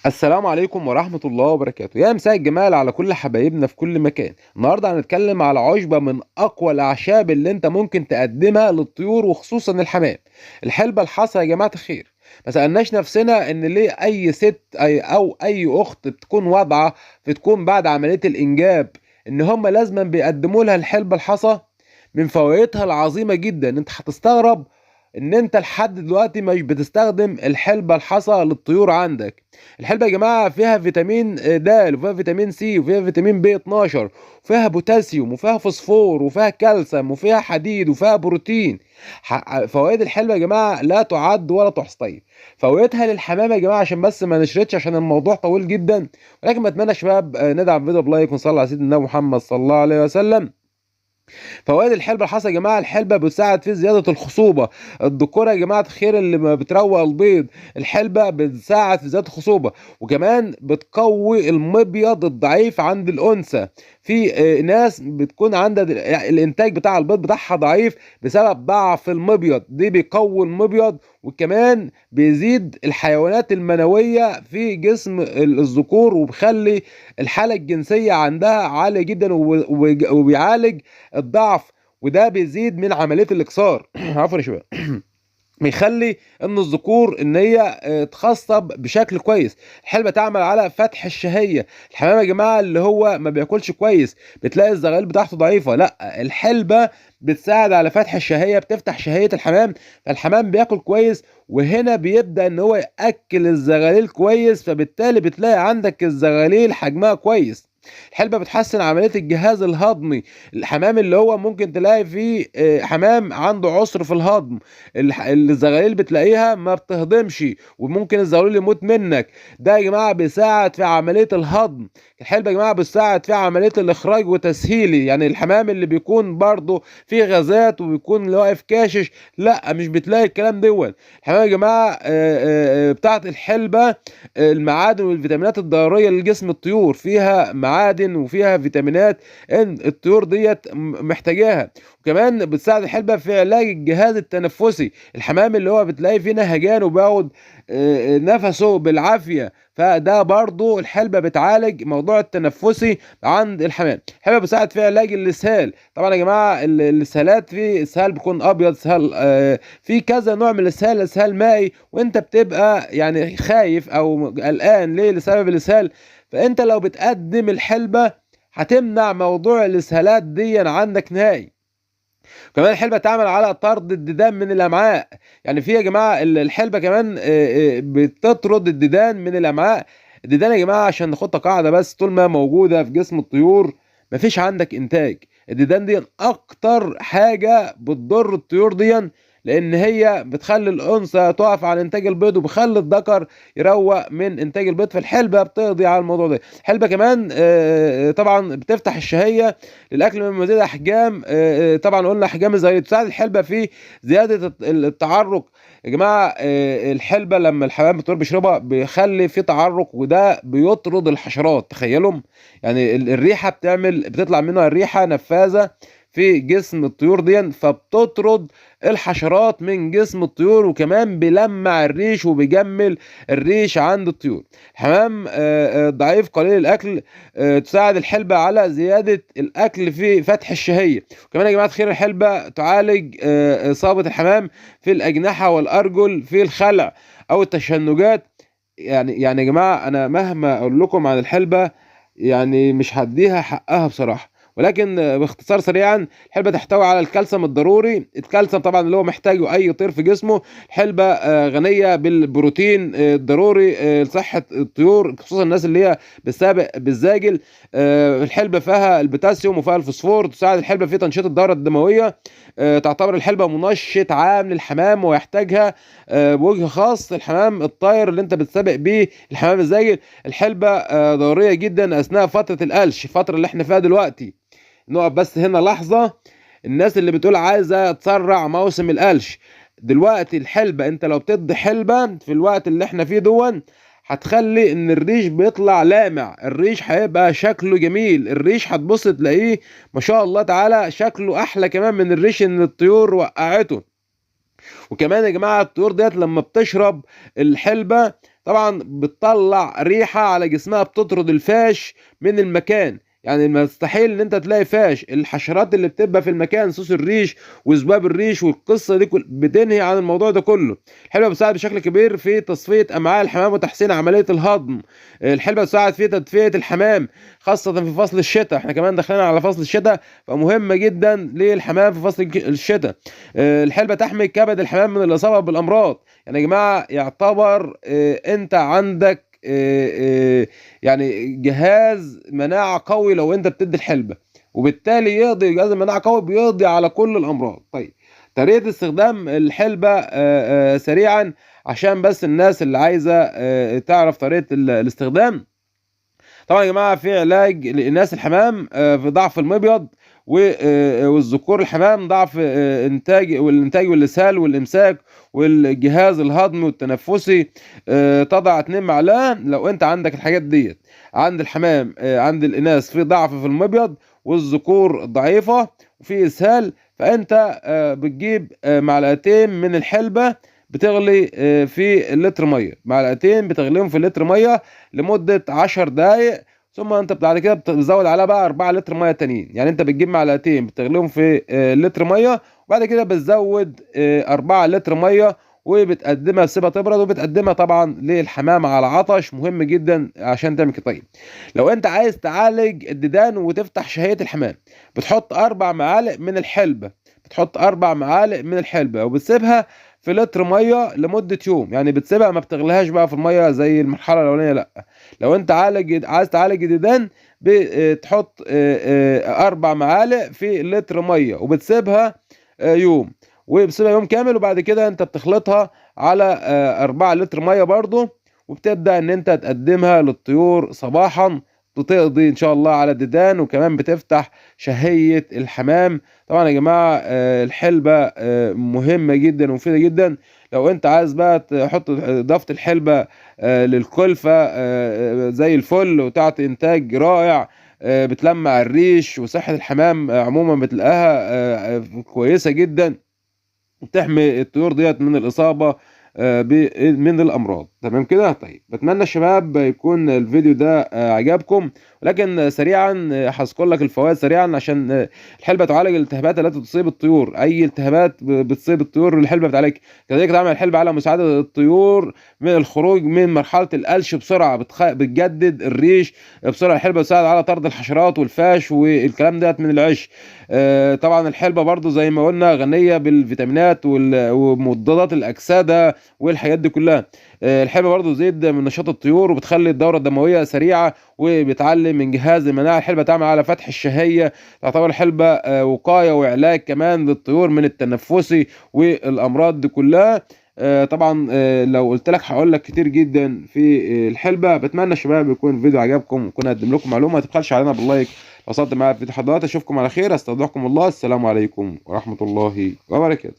السلام عليكم ورحمة الله وبركاته. يا مساء الجمال على كل حبايبنا في كل مكان. النهارده هنتكلم على عشبة من أقوى الأعشاب اللي أنت ممكن تقدمها للطيور وخصوصا الحمام. الحلبة الحصى يا جماعة الخير. ما سألناش نفسنا إن ليه أي ست أو أي أخت بتكون واضعة بتكون بعد عملية الإنجاب إن هم لازما بيقدموا لها الحلبة الحصى. من فوائدها العظيمة جدا أنت هتستغرب إن أنت لحد دلوقتي مش بتستخدم الحلبة الحصى للطيور عندك. الحلبة يا جماعة فيها فيتامين د وفيها فيتامين سي وفيها فيتامين بي 12 وفيها بوتاسيوم وفيها فوسفور وفيها كالسيوم وفيها حديد وفيها بروتين. فوائد الحلبة يا جماعة لا تعد ولا تحصى. طيب فوائدها للحمام يا جماعة عشان بس ما نشردش عشان الموضوع طويل جدا، ولكن بتمنى يا شباب ندعم فيديو بلايك ونصلي على سيدنا محمد صلى الله عليه وسلم. فوائد الحلبة الحصى يا جماعه، الحلبة بتساعد في زياده الخصوبه. الذكوره يا جماعه الخير اللي ما بتروق البيض، الحلبة بتساعد في زياده الخصوبه، وكمان بتقوي المبيض الضعيف عند الانثى. في ناس بتكون عندها الانتاج بتاع البيض بتاعها ضعيف بسبب ضعف المبيض، دي بيقوي المبيض وكمان بيزيد الحيوانات المنويه في جسم الذكور وبيخلي الحاله الجنسيه عندها عاليه جدا وبيعالج الضعف، وده بيزيد من عمليه الاكسار عفوا يا شباب. بيخلي ان الذكور ان هي تخصب بشكل كويس. الحلبة تعمل على فتح الشهية. الحمام يا جماعة اللي هو ما بياكلش كويس بتلاقي الزغاليل بتاعته ضعيفة، لا الحلبة بتساعد على فتح الشهية، بتفتح شهية الحمام فالحمام بياكل كويس، وهنا بيبدأ ان هو يأكل الزغاليل كويس، فبالتالي بتلاقي عندك الزغاليل حجمها كويس. الحلبة بتحسن عملية الجهاز الهضمي. الحمام اللي هو ممكن تلاقي فيه حمام عنده عسر في الهضم، الزغاليل بتلاقيها ما بتهضمش وممكن الزغلول يموت منك. ده يا جماعه بيساعد في عمليه الهضم. الحلبة يا جماعه بتساعد في عمليه الاخراج وتسهيلي، يعني الحمام اللي بيكون برضه فيه غازات وبيكون اللي واقف كاشش لا مش بتلاقي الكلام دوت. الحمام يا جماعه بتاعت الحلبة المعادن والفيتامينات الضروريه لجسم الطيور، فيها معادن وفيها فيتامينات ان الطيور ديت محتاجاها. وكمان بتساعد الحلبة في علاج الجهاز التنفسي. الحمام اللي هو بتلاقي فيه نهجان وبياخد نفسه بالعافية، فده برضو الحلبة بتعالج موضوع التنفسي عند الحمام. الحلبة بتساعد في علاج الاسهال. طبعا يا جماعة الاسهالات، في اسهال بيكون ابيض، اسهال في كذا نوع من الاسهال، اسهال مائي وانت بتبقى يعني خايف او قلقان ليه لسبب الاسهال، فانت لو بتقدم الحلبة هتمنع موضوع الاسهالات دي عندك نهائي. كمان الحلبة تعمل على طرد الديدان من الامعاء. يعني في يا جماعه الحلبة كمان بتطرد الديدان من الامعاء. الديدان يا جماعه عشان ناخدها قاعده، بس طول ما موجوده في جسم الطيور مفيش عندك انتاج. الديدان دي اكتر حاجه بتضر الطيور دي، لان هي بتخلي الانثى تقف على انتاج البيض وبخلي الذكر يروق من انتاج البيض، فالحلبة بتقضي على الموضوع ده. الحلبة كمان طبعا بتفتح الشهية للاكل من مزيد احجام. طبعا قلنا احجام الزغاليل تساعد الحلبة في زيادة التعرق. يا جماعة الحلبة لما الحمام الطيور بيشربها بيخلي في تعرق، وده بيطرد الحشرات. تخيلوا يعني الريحة بتطلع منها الريحة نفاذة في جسم الطيور دي، فبتطرد الحشرات من جسم الطيور، وكمان بيلمع الريش وبيجمل الريش عند الطيور. الحمام ضعيف قليل الاكل تساعد الحلبة على زيادة الاكل في فتح الشهية. وكمان يا جماعة خير الحلبة تعالج اصابة الحمام في الاجنحة والارجل في الخلع او التشنجات. يعني يا جماعة انا مهما اقول لكم عن الحلبة يعني مش هديها حقها بصراحة، ولكن باختصار سريعا الحلبة تحتوي على الكالسيوم الضروري. الكالسيوم طبعا اللي هو محتاجه اي طير في جسمه. الحلبة غنية بالبروتين الضروري لصحة الطيور، خصوصا الناس اللي هي بالسابق بالزاجل. الحلبة فيها البوتاسيوم وفيها الفوسفور، تساعد الحلبة في تنشيط الدورة الدموية. تعتبر الحلبة منشط عام للحمام ويحتاجها بوجه خاص الحمام الطاير اللي انت بتسابق بيه الحمام الزاجل. الحلبة ضرورية جدا اثناء فترة القلش، الفترة اللي احنا فيها دلوقتي. نقف بس هنا لحظة، الناس اللي بتقول عايزة تسرع موسم القلش، دلوقتي الحلبة انت لو بتدي حلبة في الوقت اللي احنا فيه دون هتخلي ان الريش بيطلع لامع، الريش هيبقى شكله جميل، الريش هتبص تلاقيه ما شاء الله تعالى شكله احلى كمان من الريش ان الطيور وقعته. وكمان يا جماعه الطيور ديت لما بتشرب الحلبه طبعا بتطلع ريحه على جسمها بتطرد الفاش من المكان. يعني مستحيل ان انت تلاقي فاش. الحشرات اللي بتبقى في المكان، سوس الريش وذباب الريش والقصه دي بتنهي عن الموضوع ده كله. الحلبه بتساعد بشكل كبير في تصفيه امعاء الحمام وتحسين عمليه الهضم. الحلبه بتساعد في تدفئه الحمام خاصه في فصل الشتاء، احنا كمان داخلين على فصل الشتاء فمهمه جدا للحمام في فصل الشتاء. الحلبه تحمي كبد الحمام من الاصابه بالامراض. يعني يا جماعه يعتبر انت عندك يعني جهاز مناعه قوي لو انت بتدي الحلبه، وبالتالي يقضي جهاز المناعه قوي بيقضي على كل الامراض. طيب طريقه استخدام الحلبه سريعا عشان بس الناس اللي عايزه تعرف طريقه الاستخدام. طبعا يا جماعه في علاج لاناث الحمام في ضعف المبيض والذكور الحمام ضعف الانتاج والاسهال والامساك والجهاز الهضمي والتنفسي. تضع 2 معلقه لو انت عندك الحاجات ديت عند الحمام. عند الاناث في ضعف في المبيض والذكور ضعيفه وفي اسهال، فانت بتجيب معلقتين من الحلبه بتغلي في لتر ميه، معلقتين بتغليهم في لتر ميه لمده 10 دقائق، ثم انت بعد كده بتزود عليها بقى 4 لتر ميه تانيين. يعني انت بتجيب معلقتين بتغليهم في لتر ميه، وبعد كده بتزود 4 لتر ميه وبتقدمها تسيبها تبرد، وبتقدمها طبعا للحمام على عطش. مهم جدا عشان تعمل كده. طيب لو انت عايز تعالج الديدان وتفتح شهية الحمام، بتحط 4 معالق من الحلبة، بتحط 4 معالق من الحلبة وبتسيبها في لتر ميه لمده يوم. يعني بتسيبها ما بتغليهاش بقى في الميه زي المرحله الاولانيه، لا. لو انت عايز تعالج الديدان بتحط 4 معالق في لتر ميه وبتسيبها يوم، وبتسيبها يوم كامل، وبعد كده انت بتخلطها على 4 لتر ميه برضو، وبتبدا ان انت تقدمها للطيور صباحا، بتقضي ان شاء الله على الديدان وكمان بتفتح شهية الحمام. طبعا يا جماعة الحلبة مهمة جدا ومفيدة جدا. لو انت عايز بقى تحط اضافة الحلبة للكلفة زي الفل وتعطي انتاج رائع، بتلمع الريش وصحة الحمام عموما بتلاقيها كويسة جدا، بتحمي الطيور ديت من الإصابة من الامراض. تمام كده. طيب بتمنى الشباب يكون الفيديو ده عجبكم، ولكن سريعا هذكر لك الفوائد سريعا. عشان الحلبة تعالج الالتهابات التي تصيب الطيور، اي التهابات بتصيب الطيور الحلبة بتعالج. كذلك تعمل الحلبة على مساعدة الطيور من الخروج من مرحلة القلش بسرعة، بتجدد الريش بسرعة. الحلبة بتساعد على طرد الحشرات والفاش والكلام ده من العش. طبعا الحلبة برضو زي ما قلنا غنية بالفيتامينات ومضادات الأكسدة والحاجات دي كلها. الحلبة برضو زيد من نشاط الطيور وبتخلي الدورة الدموية سريعة وبتعلم من جهاز المناعة. الحلبة تعمل على فتح الشهية. تعتبر الحلبة وقاية وعلاج كمان للطيور من التنفسي والأمراض دي كلها. طبعا لو قلت لك هقول لك كتير جدا في الحلبة. بتمنى الشباب يكون الفيديو عجبكم وكون اقدم لكم معلومة. ما تبخلش علينا باللايك. وصلت معايا في فيديو حضرتك، اشوفكم على خير، استودعكم الله. السلام عليكم ورحمة الله وبركاته.